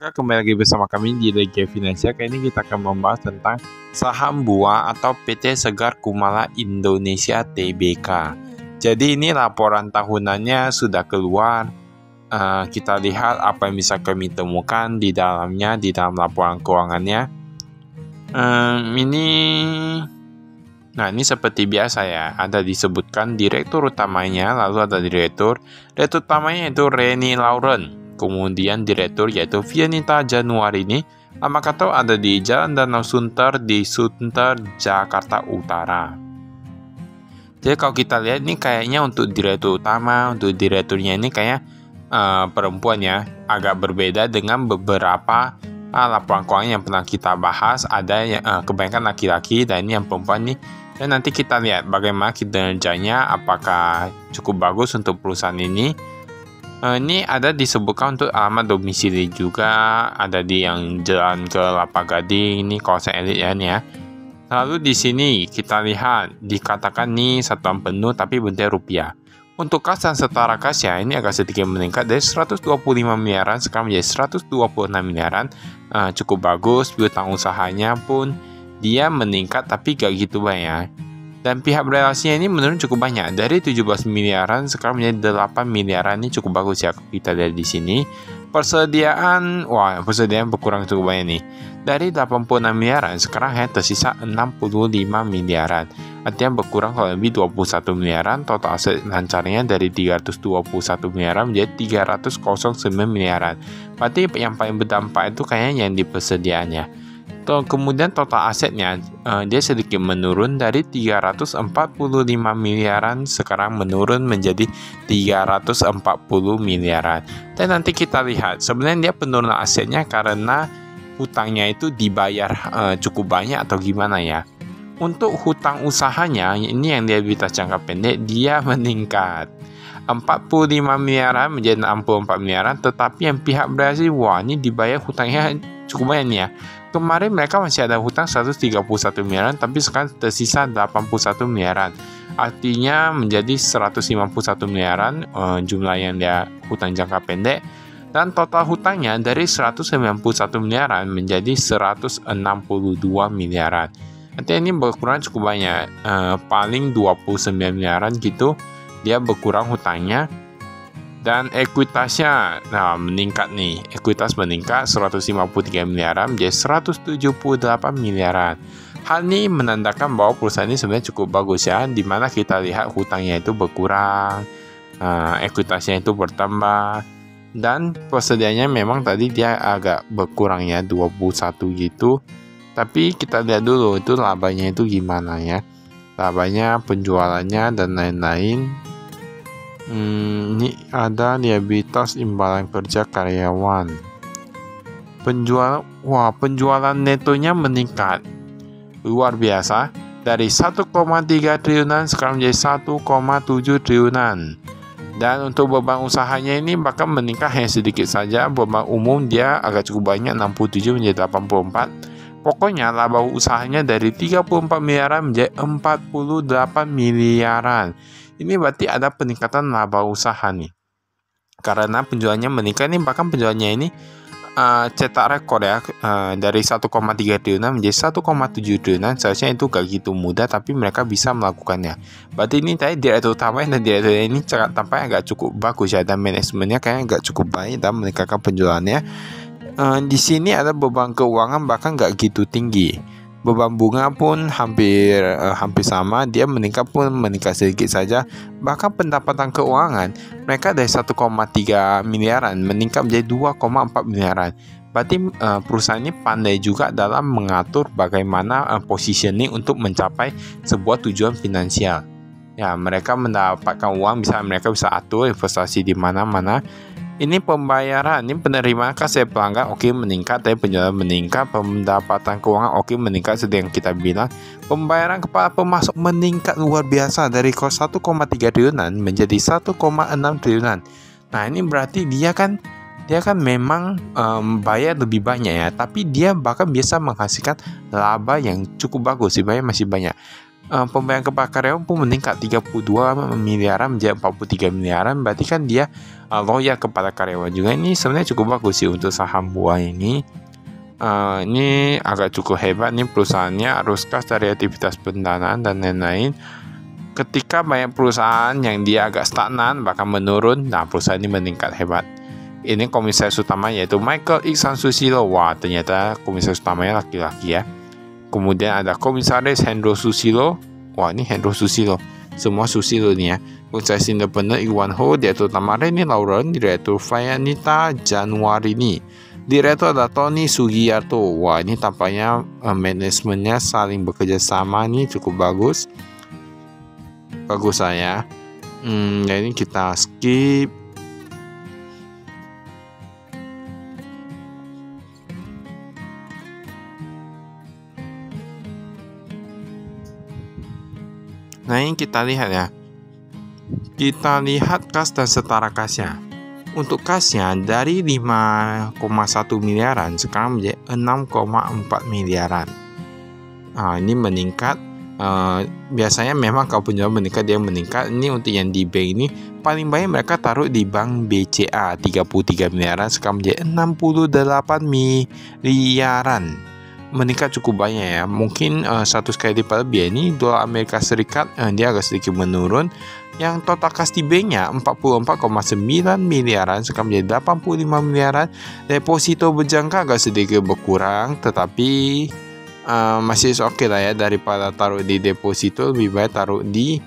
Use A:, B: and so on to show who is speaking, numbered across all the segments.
A: Kembali lagi bersama kami di Legia Finansial. Kali ini kita akan membahas tentang saham buah atau PT Segar Kumala Indonesia Tbk. Jadi ini laporan tahunannya sudah keluar. Kita lihat apa yang bisa kami temukan di dalamnya, di dalam laporan keuangannya. Ini seperti biasa ya, ada disebutkan direktur utamanya, lalu ada direktur utamanya itu Reni Lauren. Kemudian direktur yaitu Vianita Januarini. Nama kata ada di Jalan Danau Sunter di Sunter, Jakarta Utara. Jadi kalau kita lihat ini kayaknya untuk direktur utama, untuk direkturnya ini kayak perempuan ya, agak berbeda dengan beberapa laporan keuangan yang pernah kita bahas. Ada yang kebanyakan laki-laki dan ini yang perempuan nih. Dan nanti kita lihat bagaimana kinerjanya, apakah cukup bagus untuk perusahaan ini. Ini ada disebutkan untuk alamat domisili juga, ada di yang Jalan Kelapa Gading, ini kawasan elit ya. Lalu di sini kita lihat dikatakan nih satuan penuh tapi bentuk rupiah. Untuk kas dan setara kas ya, ini agak sedikit meningkat dari 125 miliaran sekarang menjadi 126 miliaran. Cukup bagus, piutang usahanya pun dia meningkat tapi gak gitu banyak. Dan pihak berelasinya ini menurun cukup banyak dari 17 miliaran sekarang menjadi 8 miliaran. Ini cukup bagus ya, kita lihat di sini. Persediaan berkurang cukup banyak nih. Dari 86 miliaran sekarang hanya tersisa 65 miliaran. Artinya berkurang kalau lebih 21 miliaran. Total aset lancarnya dari 321 miliaran menjadi 309 miliaran. Berarti yang paling berdampak itu kayaknya yang di persediaannya. Kemudian total asetnya dia sedikit menurun dari 345 miliaran sekarang menurun menjadi 340 miliaran. Dan nanti kita lihat sebenarnya dia penurunan asetnya karena hutangnya itu dibayar cukup banyak atau gimana ya. Untuk hutang usahanya ini yang dia bisa jangka pendek dia meningkat 45 miliaran menjadi 64 miliaran, tetapi yang pihak berhasil ini dibayar hutangnya cukup banyak nih ya. Kemarin mereka masih ada hutang 131 miliaran, tapi sekarang tersisa 81 miliaran. Artinya menjadi 151 miliaran jumlah yang dia hutang jangka pendek. Dan total hutangnya dari 191 miliaran menjadi 162 miliaran. Artinya ini berkurang cukup banyak, paling 29 miliaran gitu dia berkurang hutangnya. Dan ekuitasnya meningkat nih. Ekuitas meningkat 153 miliaran menjadi 178 miliaran. Hal ini menandakan bahwa perusahaan ini sebenarnya cukup bagus ya, dimana kita lihat hutangnya itu berkurang, ekuitasnya itu bertambah, dan persediaannya memang tadi dia agak berkurang ya, 21 gitu. Tapi kita lihat dulu itu labanya itu gimana ya. Labanya, penjualannya dan lain-lain. Ini ada liabilitas imbalan kerja karyawan. Penjualan netonya meningkat luar biasa dari 1,3 triliunan sekarang menjadi 1,7 triliunan. Dan untuk beban usahanya ini bahkan meningkat hanya sedikit saja. Beban umum dia agak cukup banyak, 67 menjadi 84. Pokoknya laba usahanya dari 34 miliaran menjadi 48 miliaran. Ini berarti ada peningkatan laba usaha nih. Karena penjualannya meningkat nih, bahkan penjualannya ini cetak rekor ya, dari 1,3 triliunan menjadi 1,7 triliunan. Seharusnya itu gak gitu mudah, tapi mereka bisa melakukannya. Berarti ini tadi direktur utama dan direktur ini tampaknya agak cukup bagus ya, dan manajemennya kayaknya agak cukup baik dan meningkatkan penjualannya. Di sini ada beban keuangan bahkan gak gitu tinggi. Beban bunga pun hampir sama, dia meningkat sedikit saja. Bahkan pendapatan keuangan mereka dari 1,3 miliaran meningkat menjadi 2,4 miliaran. Berarti perusahaan ini pandai juga dalam mengatur bagaimana positioning untuk mencapai sebuah tujuan finansial. Ya, mereka mendapatkan uang, misalnya mereka bisa atur investasi di mana-mana. Ini pembayaran, ini penerimaan kas dari pelanggan meningkat, tapi penjualan meningkat, pendapatan keuangan meningkat seperti yang kita bilang. Pembayaran kepada pemasok meningkat luar biasa dari 1,3 triliunan menjadi 1,6 triliunan. Nah, ini berarti dia kan memang bayar lebih banyak ya, tapi dia bahkan bisa menghasilkan laba yang cukup bagus, dibayar masih banyak. Pembayaran kepada karyawan pun meningkat 32 miliaran menjadi 43 miliaran. Berarti kan dia loyal kepada karyawan juga. Ini sebenarnya cukup bagus sih untuk saham buah ini. Ini agak cukup hebat nih, perusahaannya arus kas dari aktivitas pendanaan dan lain-lain. Ketika banyak perusahaan yang dia agak stagnan bahkan menurun, nah perusahaan ini meningkat hebat. Ini komisaris utama yaitu Michael Iksan Susilo. Wah, ternyata komisaris utamanya laki-laki ya. Kemudian ada komisaris Hendro Susilo. Wah, ini Hendro Susilo. Semua Susilo nih ya. Komisaris independen Iwan Ho, Direktur Utama Reni Lauren, Direktur Fayanita Januarini. Direktur ada Tony Sugiyarto. Wah, ini tampaknya manajemennya saling bekerja sama nih, cukup bagus. Bagus saya. Ini kita skip. Nah, ini kita lihat ya. Kita lihat kas dan setara kasnya. Untuk kasnya dari 5,1 miliaran sekarang menjadi 6,4 miliaran. Nah, ini meningkat. Biasanya memang kalau penjualan meningkat, dia meningkat. Ini untuk yang di bank ini paling banyak mereka taruh di bank BCA 33 miliaran sekarang menjadi 68 miliaran. Meningkat cukup banyak ya. Mungkin 100 kali lipat lebih. Ini dolar Amerika Serikat dia agak sedikit menurun. Yang total kas di banknya 44,9 miliaran sekarang menjadi 85 miliaran. Deposito berjangka agak sedikit berkurang, tetapi masih oke lah ya. Daripada taruh di deposito, lebih baik taruh di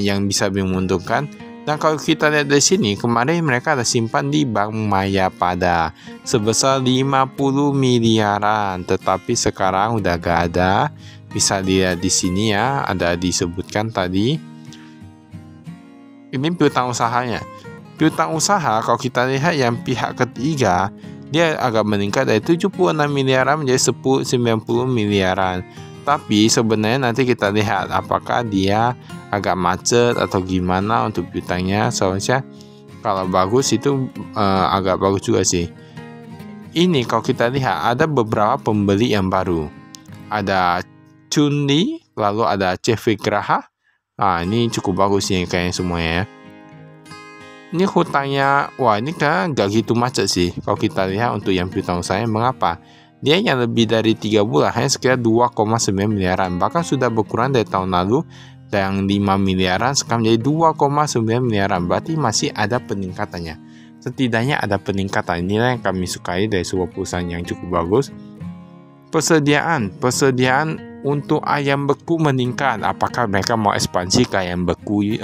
A: yang bisa menguntungkan. Dan kalau kita lihat dari sini, kemarin mereka ada simpan di Bank Mayapada sebesar 50 miliaran, tetapi sekarang udah gak ada. Bisa dilihat di sini ya, ada disebutkan tadi. Ini piutang usahanya. Piutang usaha kalau kita lihat yang pihak ketiga, dia agak meningkat dari 76 miliaran menjadi 90 miliaran. Tapi sebenarnya nanti kita lihat apakah dia agak macet atau gimana untuk piutangnya. Soalnya kalau bagus itu agak bagus juga sih. Ini kalau kita lihat ada beberapa pembeli yang baru. Ada Chunli, lalu ada CV Graha. Ini cukup bagus nih kayaknya semuanya ya. Ini hutangnya, wah ini kan gak gitu macet sih kalau kita lihat untuk yang piutang usahanya. Mengapa? Dia yang lebih dari 3 bulan hanya sekitar 2,9 miliaran. Bahkan sudah berkurang dari tahun lalu, yang 5 miliaran sekarang menjadi 2,9 miliaran. Berarti masih ada peningkatannya. Setidaknya ada peningkatan. Inilah yang kami sukai dari sebuah perusahaan yang cukup bagus. Persediaan untuk ayam beku meningkat. Apakah mereka mau ekspansi ke ayam beku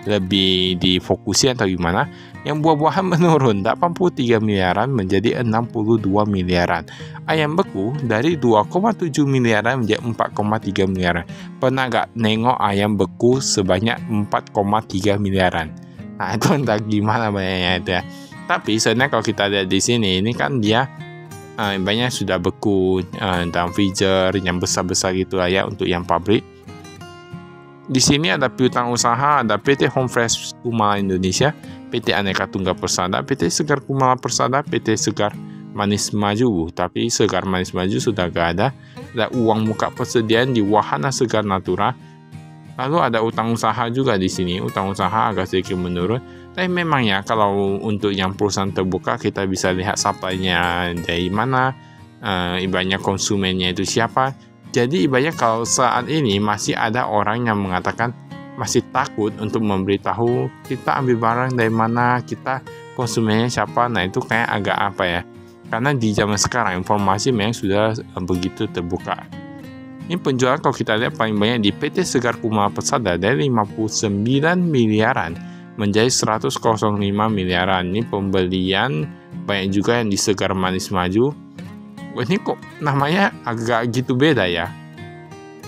A: lebih difokusi atau gimana? Yang buah-buahan menurun 83 miliaran menjadi 62 miliaran. Ayam beku dari 2,7 miliaran menjadi 4,3 miliaran. Pernah gak nengok ayam beku sebanyak 4,3 miliaran? Nah, itu entah gimana banyaknya itu ya. Tapi sebenarnya kalau kita lihat di sini, ini kan dia banyak sudah beku dalam freezer yang besar-besar gitu lah ya untuk yang pabrik. Di sini ada piutang usaha, ada PT Home Fresh Kumala Indonesia, PT Aneka Tunggal Persada, PT Segar Kumala Persada, PT Segar Manis Maju. Tapi Segar Manis Maju sudah gak ada. Ada uang muka persediaan di Wahana Segar Natura. Lalu ada utang usaha juga di sini. Utang usaha agak sedikit menurun. Tapi memang ya kalau untuk yang perusahaan terbuka kita bisa lihat supply-nya dari mana, ibaratnya konsumennya itu siapa. Jadi ibaratnya kalau saat ini masih ada orang yang mengatakan masih takut untuk memberitahu kita ambil barang dari mana, kita konsumennya siapa. Nah itu kayak agak apa ya, karena di zaman sekarang informasi memang sudah begitu terbuka. Ini penjualan kalau kita lihat paling banyak di PT Segar Kumala Persada dari 59 miliaran menjadi 105 miliaran. Ini pembelian banyak juga yang di Segar Manis Maju. Ini kok namanya agak gitu beda ya.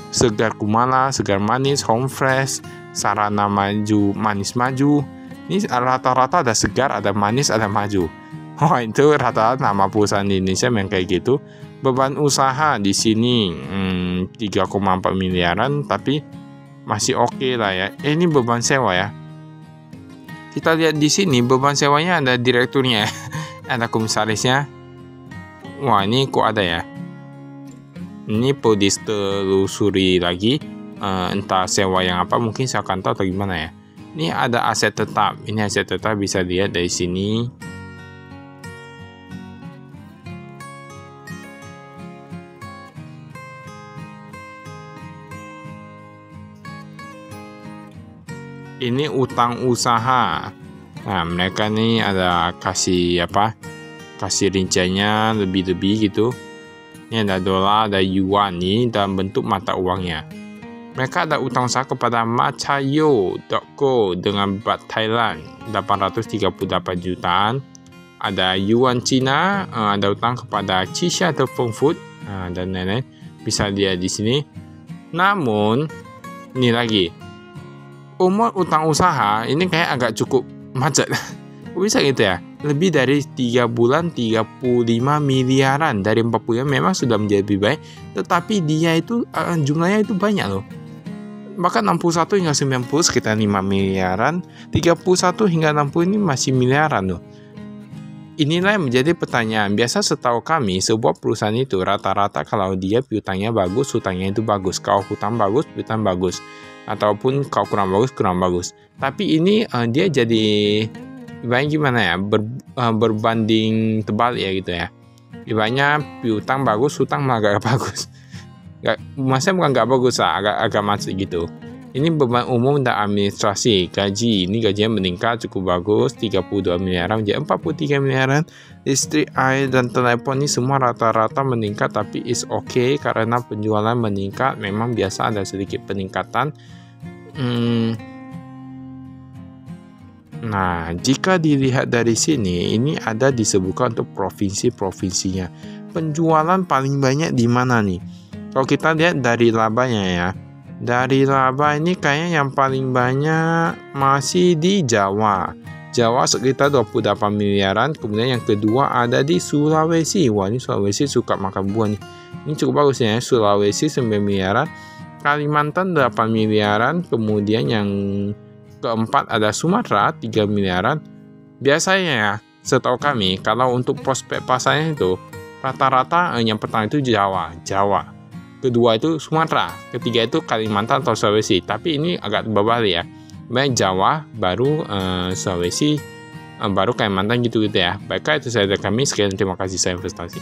A: Segar Kumala, Segar Manis, Home Fresh, Sarana Maju, Manis Maju. Ini rata-rata ada segar, ada manis, ada maju. Oh itu rata-rata nama perusahaan di Indonesia yang kayak gitu. Beban usaha di sini 3,4 miliaran, tapi masih oke lah ya. Ini beban sewa ya. Kita lihat di sini beban sewanya ada direkturnya, ada komisarisnya. Wah ini kok ada ya. Ini perlu ditelusuri lagi, entah sewa yang apa, mungkin saya akan tahu atau gimana ya. Ini ada aset tetap. Ini aset tetap bisa lihat dari sini. Ini utang usaha. Nah, mereka nih ada kasih kasih rinciannya lebih-lebih gitu. Ini ada dolar, ada yuan nih dalam bentuk mata uangnya. Mereka ada utang usaha kepada Machayo.co dengan baht Thailand 838 jutaan. Ada yuan Cina, ada utang kepada Cisha atau Fengfood, dan lain-lain. Bisa lihat di sini. Namun, ini lagi. Umur utang usaha ini kayak agak cukup macet. Bisa gitu ya? Lebih dari 3 bulan 35 miliaran dari 40 memang sudah menjadi lebih baik, tetapi dia itu jumlahnya itu banyak loh. Bahkan 61 hingga 90 sekitar 5 miliaran, 31 hingga 60 ini masih miliaran loh. Inilah yang menjadi pertanyaan. Biasa setahu kami, sebuah perusahaan itu rata-rata kalau dia piutangnya bagus, hutangnya itu bagus. Kalau hutang bagus, piutang bagus. Ataupun kalau kurang bagus, kurang bagus. Tapi ini dia jadi ibaratnya gimana ya, berbanding tebal ya gitu ya. Ibaratnya piutang bagus, hutang malah gak bagus. Maksudnya bukan gak bagus lah, agak macet gitu. Ini beban umum dan administrasi. Gaji, ini gajinya meningkat cukup bagus, 32 miliaran menjadi 43 miliaran. Listrik, air, dan telepon ini semua rata-rata meningkat, tapi is okay karena penjualan meningkat. Memang biasa ada sedikit peningkatan. Nah, jika dilihat dari sini, ini ada disebutkan untuk provinsi-provinsinya. Penjualan paling banyak di mana nih? Kalau kita lihat dari labanya ya, dari laba ini kayaknya yang paling banyak masih di Jawa. Jawa sekitar 28 miliaran. Kemudian yang kedua ada di Sulawesi. Wah, ini Sulawesi suka makan buah nih. Ini cukup bagus ya. Sulawesi 9 miliaran. Kalimantan 8 miliaran. Kemudian yang keempat ada Sumatera 3 miliaran. Biasanya ya, setahu kami kalau untuk prospek pasarnya itu rata-rata yang pertama itu Jawa. Kedua itu Sumatera, ketiga itu Kalimantan atau Sulawesi. Tapi ini agak berbalik ya. Baik Jawa, baru Sulawesi, baru Kalimantan gitu ya. Baiklah, itu saya dari kami. Sekian, terima kasih, saya investasi.